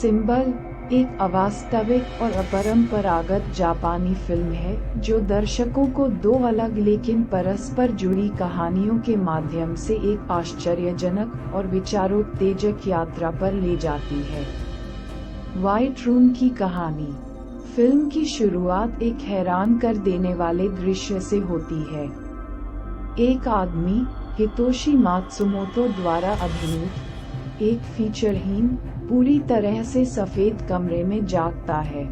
Symbol एक अवास्तविक और अपरंपरागत जापानी फिल्म है जो दर्शकों को दो अलग लेकिन परस्पर जुड़ी कहानियों के माध्यम से एक आश्चर्यजनक और विचारोत्तेजक यात्रा पर ले जाती है। व्हाइट रूम की कहानी। फिल्म की शुरुआत एक हैरान कर देने वाले दृश्य से होती है। एक आदमी हितोशी मात्सुमोतो द्वारा अभिनीत एक फीचरहीन पूरी तरह से सफेद कमरे में जागता है,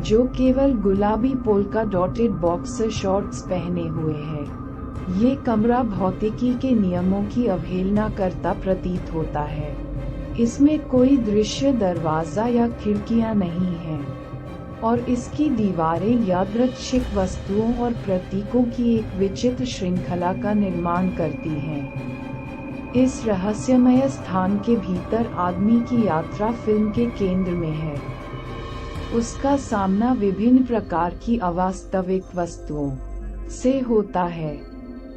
जो केवल गुलाबी पोल्का डॉटेड बॉक्सर शॉर्ट्स पहने हुए है। ये कमरा भौतिकी के नियमों की अवहेलना करता प्रतीत होता है। इसमें कोई दृश्य दरवाजा या खिड़कियां नहीं है और इसकी दीवारें यादृच्छिक वस्तुओं और प्रतीकों की एक विचित्र श्रृंखला का निर्माण करती हैं। इस रहस्यमय स्थान के भीतर आदमी की यात्रा फिल्म के केंद्र में है। उसका सामना विभिन्न प्रकार की अवास्तविक वस्तुओं से होता है,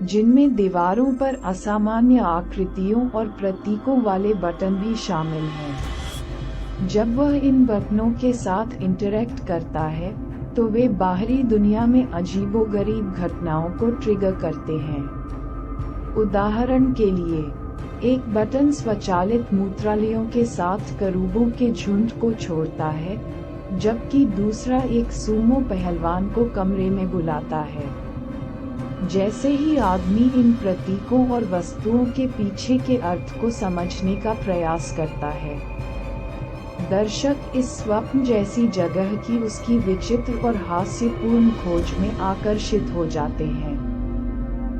जिनमें दीवारों पर असामान्य आकृतियों और प्रतीकों वाले बटन भी शामिल हैं। जब वह इन बटनों के साथ इंटरैक्ट करता है, तो वे बाहरी दुनिया में अजीबोगरीब घटनाओं को ट्रिगर करते हैं। उदाहरण के लिए, एक बटन स्वचालित मूत्रालयों के साथ करूबों के झुंड को छोड़ता है, जबकि दूसरा एक सूमो पहलवान को कमरे में बुलाता है। जैसे ही आदमी इन प्रतीकों और वस्तुओं के पीछे के अर्थ को समझने का प्रयास करता है, दर्शक इस स्वप्न जैसी जगह की उसकी विचित्र और हास्यपूर्ण खोज में आकर्षित हो जाते हैं।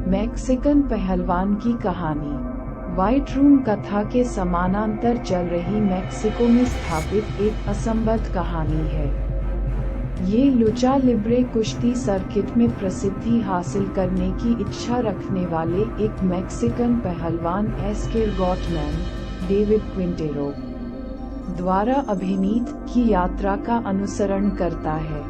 मैक्सिकन पहलवान की कहानी। व्हाइट रूम कथा के समानांतर चल रही मैक्सिको में स्थापित एक असंबद्ध कहानी है। ये लुचा लिब्रे कुश्ती सर्किट में प्रसिद्धि हासिल करने की इच्छा रखने वाले एक मैक्सिकन पहलवान एस्केरगॉटमैन, डेविड क्विंटेरो द्वारा अभिनीत की यात्रा का अनुसरण करता है।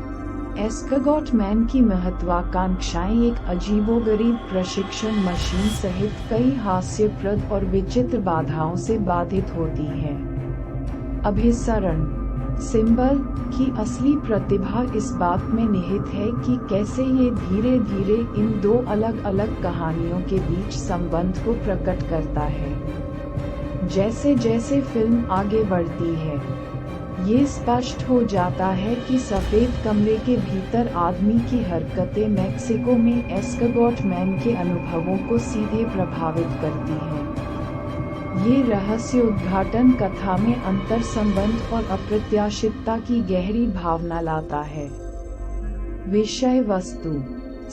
एस्केरगॉटमैन की महत्वाकांक्षाएं एक अजीबोगरीब प्रशिक्षण मशीन सहित कई हास्यप्रद और विचित्र बाधाओं से बाधित होती हैं। अभिसरण। सिंबल की असली प्रतिभा इस बात में निहित है कि कैसे ये धीरे धीरे इन दो अलग अलग कहानियों के बीच संबंध को प्रकट करता है। जैसे जैसे फिल्म आगे बढ़ती है, ये स्पष्ट हो जाता है कि सफेद कमरे के भीतर आदमी की हरकतें मैक्सिको में एस्केरगॉटमैन के अनुभवों को सीधे प्रभावित करती हैं। ये रहस्य उद्घाटन कथा में अंतर संबंध और अप्रत्याशितता की गहरी भावना लाता है। विषय वस्तु।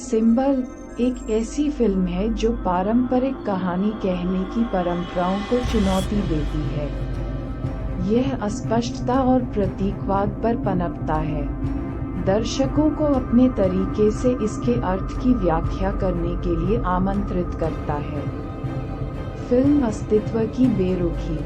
सिंबल एक ऐसी फिल्म है जो पारंपरिक कहानी कहने की परंपराओं को चुनौती देती है। यह अस्पष्टता और प्रतीकवाद पर पनपता है। दर्शकों को अपने तरीके से इसके अर्थ की व्याख्या करने के लिए आमंत्रित करता है। फिल्म अस्तित्व की बेरुखी।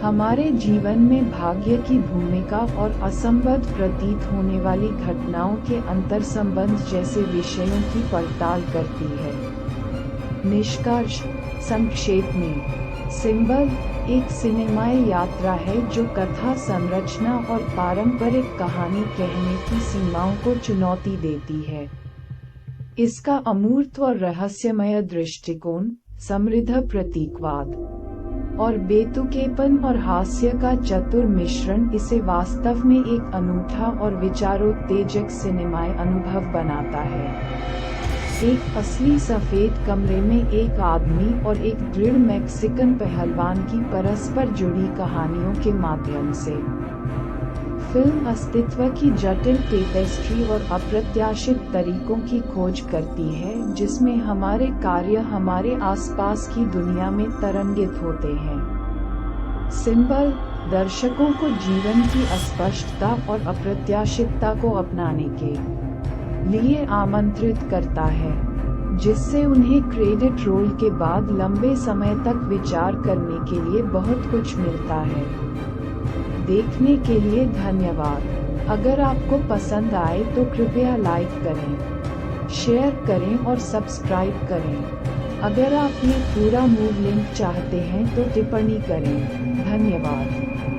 हमारे जीवन में भाग्य की भूमिका और असंबद्ध प्रतीत होने वाली घटनाओं के अंतर संबंध जैसे विषयों की पड़ताल करती है। निष्कर्ष। संक्षेप में, सिंबल एक सिनेमाई यात्रा है जो कथा संरचना और पारंपरिक कहानी कहने की सीमाओं को चुनौती देती है। इसका अमूर्त और रहस्यमय दृष्टिकोण, समृद्ध प्रतीकवाद और बेतुकेपन और हास्य का चतुर मिश्रण इसे वास्तव में एक अनूठा और विचारोत्तेजक सिनेमाई अनुभव बनाता है। एक असली सफेद कमरे में एक आदमी और एक दृढ़ मैक्सिकन पहलवान की परस्पर जुड़ी कहानियों के माध्यम से फिल्म अस्तित्व की जटिल टेपेस्ट्री और अप्रत्याशित तरीकों की खोज करती है, जिसमें हमारे कार्य हमारे आसपास की दुनिया में तरंगित होते हैं। सिंबल दर्शकों को जीवन की अस्पष्टता और अप्रत्याशितता को अपनाने के लिए आमंत्रित करता है, जिससे उन्हें क्रेडिट रोल के बाद लंबे समय तक विचार करने के लिए बहुत कुछ मिलता है। देखने के लिए धन्यवाद। अगर आपको पसंद आए तो कृपया लाइक करें, शेयर करें और सब्सक्राइब करें। अगर आप ये पूरा मूवी लिंक चाहते हैं तो टिप्पणी करें। धन्यवाद।